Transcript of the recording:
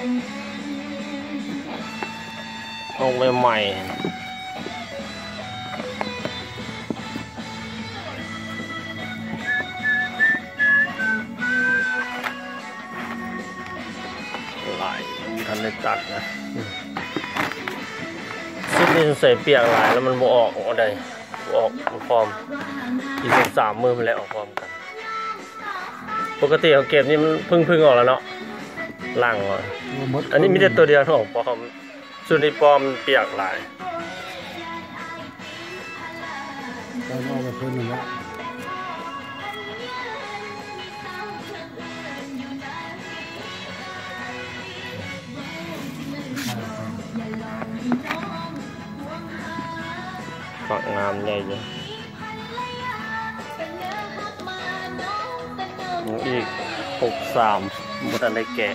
ออกใหม่หลายทันได้ตัดนะชุดนี้ใส่เปียกหลายแล้วมันบ่ออกอะไรบ่ออกพร้อมอีก3 มือมันแล้วออกพร้อมกันปกติเขาเก็บนี่มันพึ่งออกแล้วเนาะหลังอ่ะอันนี้มีแต่ตัวเดียวเท่านั้นเพราะชุดนี้ปลอมเปียกหลายเอาไปคืนนึงละฝักงามใหญ่เลยอีก63บุตรได้แก่